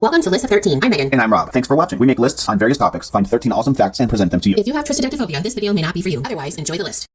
Welcome to List of 13. I'm Megan. And I'm Rob. Thanks for watching. We make lists on various topics, find 13 awesome facts, and present them to you. If you have triskaidekaphobia, this video may not be for you. Otherwise, enjoy the list.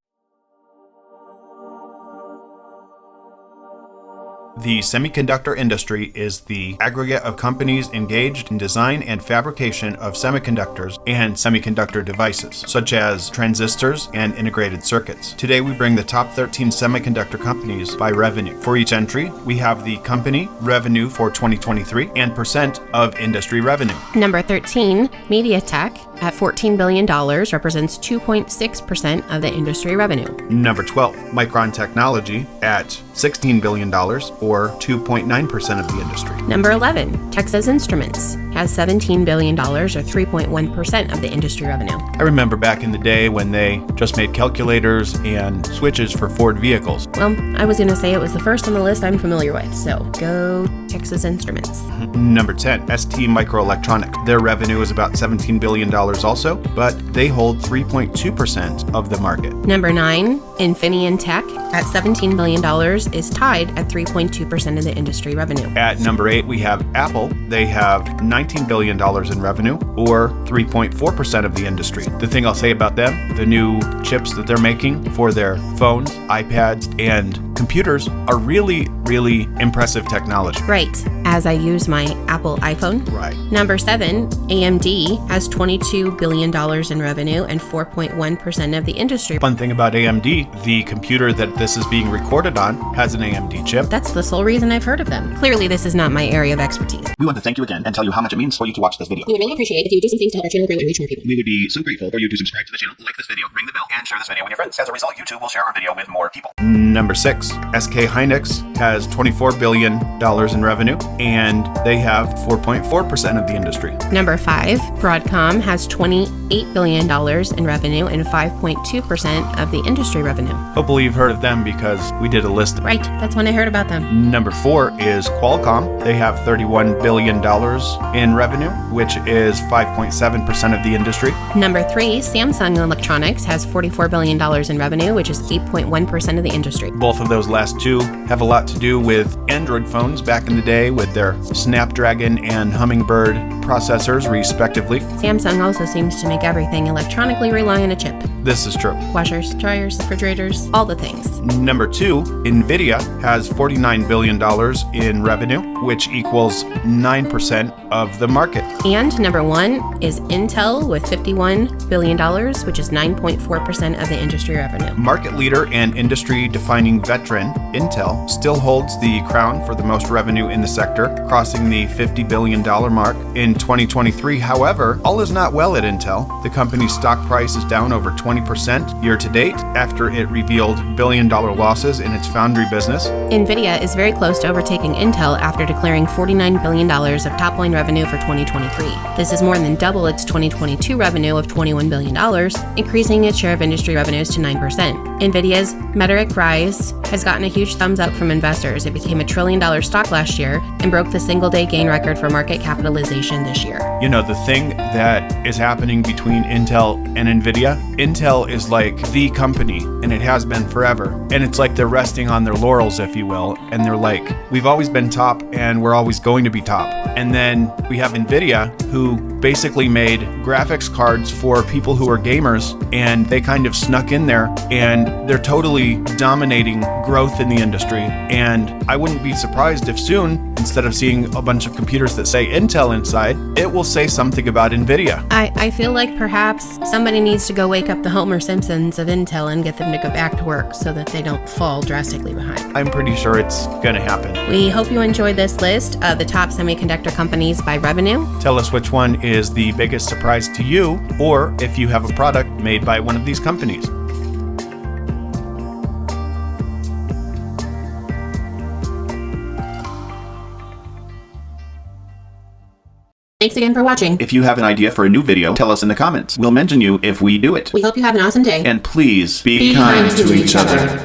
The semiconductor industry is the aggregate of companies engaged in design and fabrication of semiconductors and semiconductor devices, such as transistors and integrated circuits. Today we bring the top 13 semiconductor companies by revenue. For each entry, we have the company revenue for 2023 and percent of industry revenue. Number 13, MediaTek at $14 billion represents 2.6% of the industry revenue. Number 12, Micron Technology at $16 billion or 2.9% of the industry. Number 11, Texas Instruments has $17 billion or 3.1% of the industry revenue. I remember back in the day when they just made calculators and switches for Ford vehicles. Well, I was going to say it was the first on the list I'm familiar with, so go Texas Instruments. Number 10, ST Microelectronics. Their revenue is about $17 billion also, but they hold 3.2% of the market. Number 9, Infineon Tech at $17 billion is tied at 3.2% of the industry revenue. At number 8, we have Apple. They have $19 billion in revenue, or 3.4% of the industry. The thing I'll say about them, the new chips that they're making for their phones, iPads, and computers are really impressive technology. Right, as I use my Apple iPhone. Right. Number 7, AMD has $22 billion in revenue and 4.1% of the industry. Fun thing about AMD, the computer that this is being recorded on has an AMD chip. That's the sole reason I've heard of them. Clearly, this is not my area of expertise. We want to thank you again and tell you how much it means for you to watch this video. We would really appreciate if you would do some things to help our channel grow and reach more people. We would be so grateful for you to subscribe to the channel, like this video, ring the bell, and share this video with your friends. As a result, YouTube will share our video with more people. Number 6, SK Hynix has $24 billion in revenue, and they have 4.4% of the industry. Number 5, Broadcom has $28 billion in revenue and 5.2% of the industry revenue. Hopefully you've heard of them because we did a list. Right, that's when I heard about them. Number 4 is Qualcomm. They have $31 billion in revenue, which is 5.7% of the industry. Number 3, Samsung Electronics has $44 billion in revenue, which is 8.1% of the industry. Both of those last two have a lot to do with Android phones back in the day with their Snapdragon and Hummingbird processors, respectively. Samsung also seems to make everything electronically rely on a chip. This is true. Washers, dryers, refrigerators, all the things. Number 2, NVIDIA has $49 billion in revenue, which equals 9% of the market. And number 1 is Intel with $51 billion, which is 9.4% of the industry revenue. Market leader and industry-defining veteran, Intel, still holds the crown for the most revenue in the sector, crossing the $50 billion mark in 2023. However, all is not well at Intel. The company's stock price is down over 20% year to date after it revealed billion-dollar losses in its foundry business. NVIDIA is very close to overtaking Intel after declaring $49 billion of top-line revenue for 2023. This is more than double its 2022 revenue of $21 billion, increasing its share of industry revenues to 9%. NVIDIA's meteoric rise has gotten a huge thumbs up from investors. It became a $1 trillion stock last year and broke the single-day gain record for market capitalization this year. You know, the thing that is happening between Intel and NVIDIA, Intel is like the company, and it has been forever. And it's like they're resting on their laurels, if you will. And they're like, we've always been top, and we're always going to be top. And then we have NVIDIA, who basically made graphics cards for people who are gamers, and they kind of snuck in there, and they're totally dominating growth in the industry. And I wouldn't be surprised if soon, instead of seeing a bunch of computers that say Intel inside, it will say something about NVIDIA. I feel like perhaps somebody needs to go wake up the Homer Simpsons of Intel and get them to go back to work so that they don't fall drastically behind. I'm pretty sure it's gonna happen. We hope you enjoyed this list of the top semiconductor companies by revenue. Tell us which one is the biggest surprise to you, or if you have a product made by one of these companies. Thanks again for watching. If you have an idea for a new video, tell us in the comments. We'll mention you if we do it. We hope you have an awesome day. And please be kind to each other.